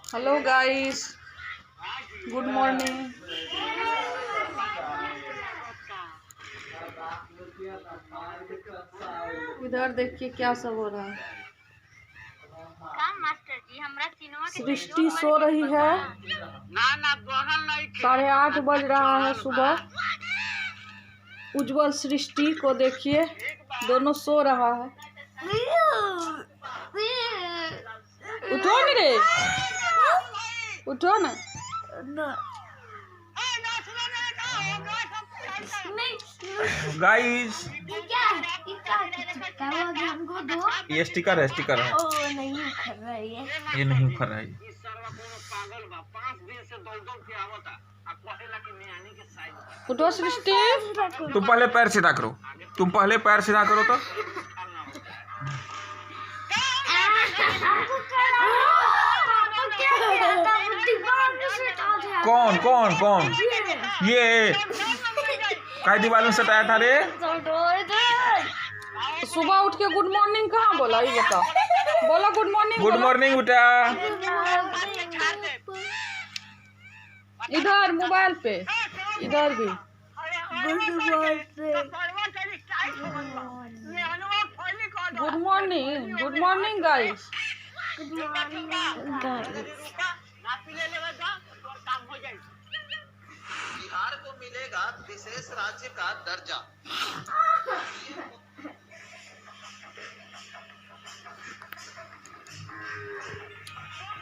Hello guys, good morning. इधर देखिए क्या सब हो रहा है। मास्टर जी हमरा सृष्टि सो रही है। 8:30 बज रहा है सुबह। उज्जवल सृष्टि को देखिए, दोनों सो रहा है। उठो न रे, उठो न। गाइस ये स्टिकर है, स्टिकर है। नहीं उखड़ रही है, ये नहीं उखड़ रहा है। उठो सृष्टि। तुम पहले पैर सीधा करो, तुम पहले पैर सीधा करो तो। कौन कौन कौन ये काय दीवार में सटाया था रे? सुबह उठ के गुड मॉर्निंग कहाँ बोला, ये बता। बोला गुड मॉर्निंग। गुड मॉर्निंग बेटा। इधर मोबाइल पे, इधर भी good morning. Good morning guys. Bihar को मिलेगा विशेष राज्य का दर्जा।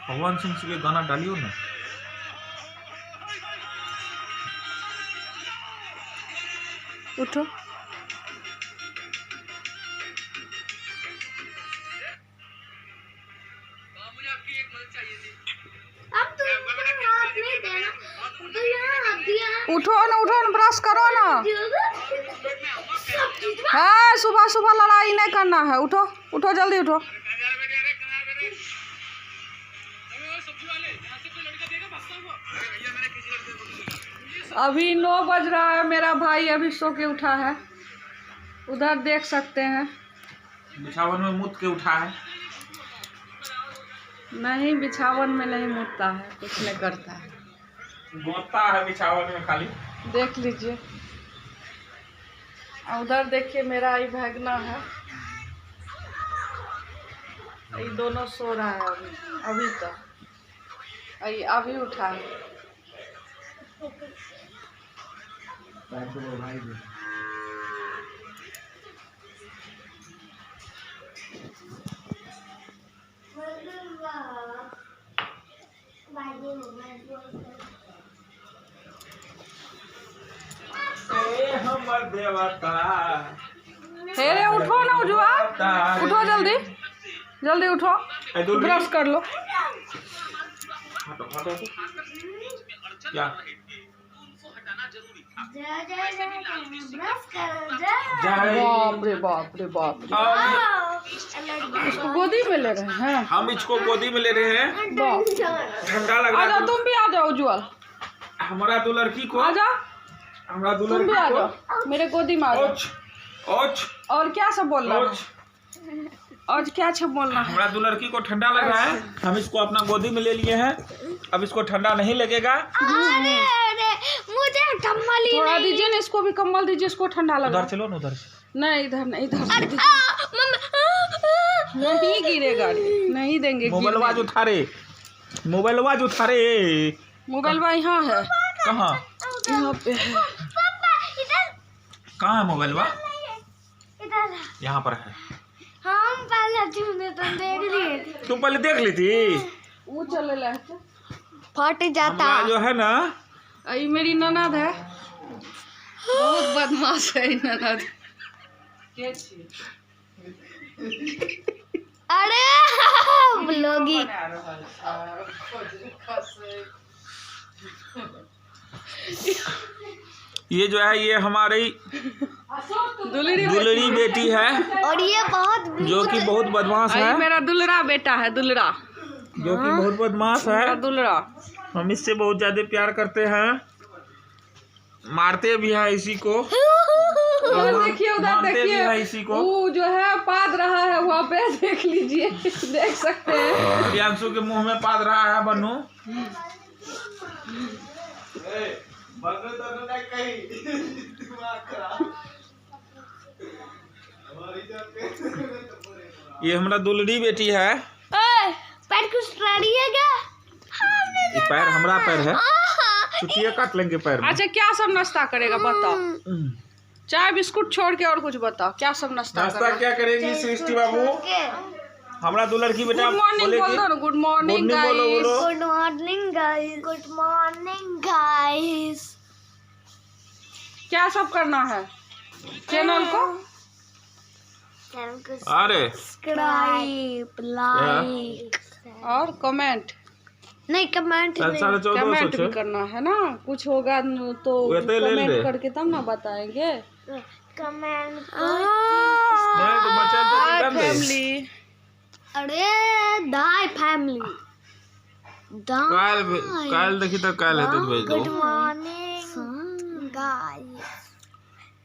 भगवान सिंह के गाना डालियो ना। उठो। उठो न, ब्रश करो ना। हाँ, सुबह सुबह लड़ाई नहीं करना है। उठो उठो, जल्दी उठो। अभी 9 बज रहा है। मेरा भाई अभी सो के उठा है। उधर देख सकते हैं। बिछावन में मुत के उठा है। नहीं, बिछावन में नहीं मुतता है, कुछ नहीं करता है, गोता है बिछावन में खाली। देख लीजिए। उधर देखिए, मेरा ये भगना है। ये दोनों सो रहा है अभी तक। अभी उठा है। हमर देवता हे रे, उठो ना उज्जवल, उठो जल्दी जल्दी उठो, ब्रश कर लो। हटो हटो क्या बाप रे बाप रे बाप रे। इसको गोदी में ले रहे हैं। हम इसको गोदी में ले रहे हैं। ठंडा लग रहा है। आजा, तुम भी आ जाओ उज्जवल। हमारा दो लड़की को आजा, हमारा दो तुम भी लड़की आ को जाओ मेरे गोदी में। आ जाओ। और क्या सब बोलना है? और क्या सब बोलना है? हमारा दो लड़की को ठंडा लग रहा है। हम इसको अपना गोदी में ले लिए हैं। अब इसको ठंडा नहीं लगेगा। अरे मुझे कम्बल ही थोड़ा दीजिए ना, इसको भी कम्बल दीजिए, इसको ठंडा लगा। उधर चलो ना, उधर से। नहीं, इधर नहीं, इधर नहीं गिरेगा, नहीं देंगे। मोबाइलवा जो था रे, मोबाइलवा जो था रे। मोबाइलवा यहाँ है। कहाँ? यहाँ पे है। कहाँ है मोबाइलवा? इधर यहाँ पर है। हम पहले तुम देख लिए थे। तुम पहले देख ली थी। वो चले लाए फट जाता हमारा जो है ना, ये मेरी ननद है। बहुत बदमाश है ये ननद। अरे ब्लॉगी ये जो है, ये हमारी दुलरी बेटी है, और ये बहुत जो कि बहुत बदमाश ये है। मेरा दुलरा बेटा है, दुलरा जो कि बहुत बदमाश मेरा है। दुलरा। हम इससे बहुत ज्यादा प्यार करते हैं, मारते भी हैं इसी को। उधर देखिए, उधर मानते भी देखिए। है इसी को। वो जो है पाद रहा है वहाँ पे, देख लीजिए, देख सकते हैं। प्रियांशु के मुंह में पाद रहा है बन्नू। ये हमारा दुलड़ी बेटी है। पैर कुछ रड़िएगा। ये पैर हमारा पैर है, चुटिया काट लेंगे पैर में। अच्छा क्या सब नाश्ता करेगा बताओ? चाय बिस्कुट छोड़ के और कुछ बताओ, क्या सब नाश्ता करेगा? क्या करेगी सृष्टि बाबू? हमारा दो लड़की बेटा गुड मॉर्निंग बोल दो ना। Good morning guys. Good morning guys. Good morning guys. क्या सब करना है चैनल को? अरे सब्सक्राइब, लाइक और कमेंट। नहीं कमेंट नहीं, 1450 भी करना है ना। कुछ होगा तो कमेंट करके तब ना बताएंगे। Comment family. अरे दाई फैमिली काल देखी तो काल है तो भेज दो। Good morning guys.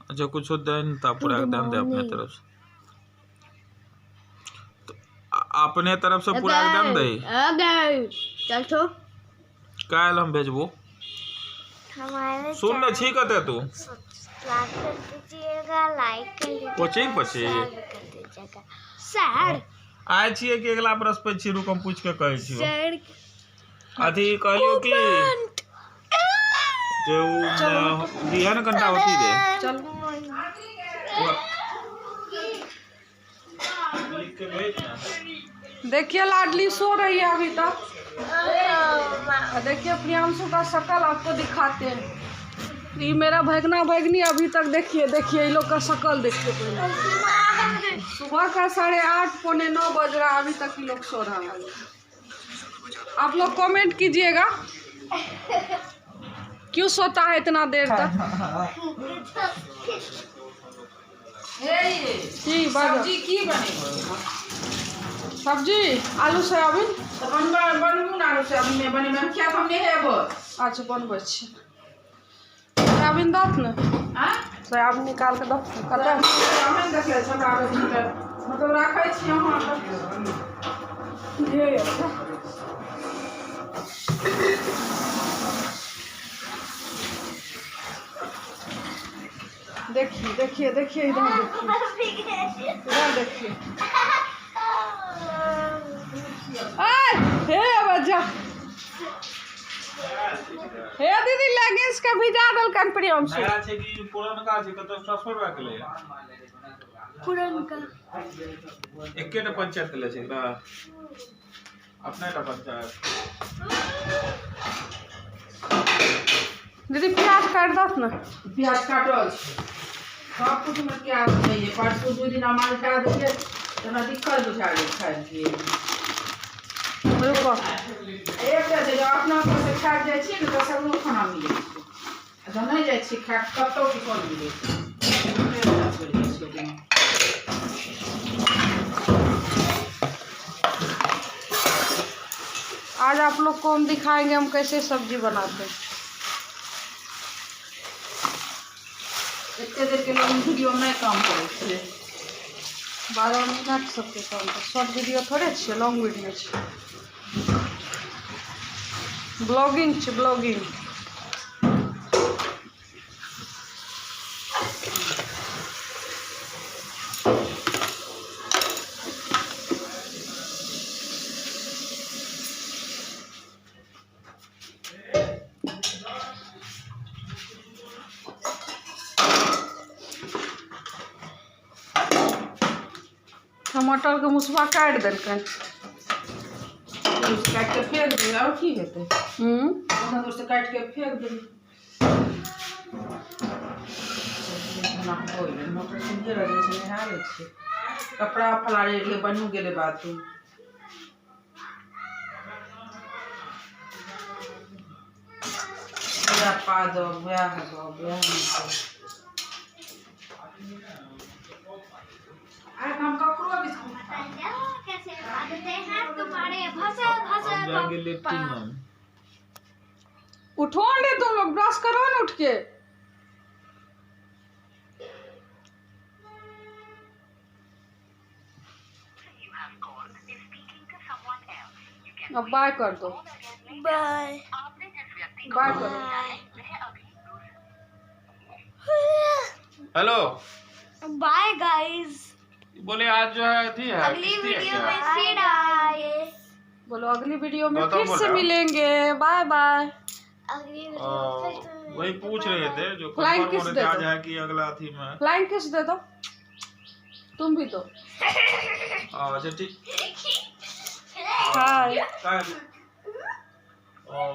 अच्छा कुछ होता है नहीं, पूरा एकदम दे अपने तरफ से, तो अपने तरफ से पूरा एकदम दे। चल तो काल हम भेजबो। हमारे सुन ले छी कहते तू सब्सक्राइब कर दीजिएगा, लाइक कर दीजिएगा, कोचिंग पछी कर दीजिएगा। सर आए छिए कि अगला बरस पे छी, रुकम पूछ के कहै छियो। सर अथी कहलियो कि जो दिया न घंटा होती दे। चल लिख के भेज ना। देखिए लाडली सो रही है अभी तक। देखिए प्रियांशु का शक्ल आपको दिखाते हैं। ये मेरा भगना भगनी अभी तक देखिए, देखिए ये लोग का शक्ल देखिए। पहले सुबह का 8:30 पौने 9 बज रहा, अभी तक ये लोग सो रहा है। आप लोग कमेंट कीजिएगा क्यों सोता है इतना देर तक। सब्जी की बनेगी? सब्जी आलू सोयाबीन अच्छा बनबै छी। सोयाबीन दत ने, सोयाबीन निकाल के दत कतऽ मतलब राखै छी अहाँ देखिए देखिए देखिए इधर देखिए, इधर देखिए। हे बच्चा, हे दीदी लेगिंग्स के भिजा देलकन प्रियांशु। नया छै कि पुरनका छै, कतौ ट्रांसफर भए गेलै? पुरनका एकेटा पंचायत ले छै ना, अपनेटा पंचायत। दीदी प्याज काट दस ना। प्याज काटल सब कुछ में क्या चाहिए। परसों 2 दिन हमारे खा दिए तो दिक्कत बुझा गई खाए के। रुको एक जगह अपना से खा जाए छी तो सब खाना मिले छै, तो नहीं जाए छी खा कतो की कोन मिले छै। आज आप लोग को हम दिखाएंगे हम कैसे सब्जी बनाते हैं। इतने देर के लोग वीडियो में काम करे छे। 12 मिनट सबके काम पर शॉर्ट वीडियो थोड़े छे, लॉन्ग वीडियो छे। ब्लॉगिंग छे, ब्लॉगिंग। टमाटर के मुसवा काट देलकन, काट के फेंक दे और की हेतै। ओना दूर से काट के फेंक दे। ना होय मोटर से गिर रहे छै, नहा ले छै। कपड़ा फलारे के बनू गेले बाथरूम। या पा दो ब्याह हो ब्याह। आज हम ककरो बिस्कुट कैसे आदते हैं तुम्हारे भसे भसे जाएंगे लेट्रिन में। उठो रे तुम लोग, ब्रश करो ना उठ के। अब बाय कर दो, बाय बाय करो। हेलो, बाय गाइस, बोले आज जो है थी है अगली किसकी है वीडियो क्या? में फिर आएंगे। बोलो अगली वीडियो में गौतम फिर बोल से रहा। मिलेंगे, बाय बाय। अगली वीडियो में फिर से वही पूछ रहे थे जो Flying कंफर्म kiss हो दे रहे थे दो। आज है कि अगला थी में। फ्लाइंग किस दे दो, तुम भी दो। अच्छा ठीक। हाय। काय? ओ,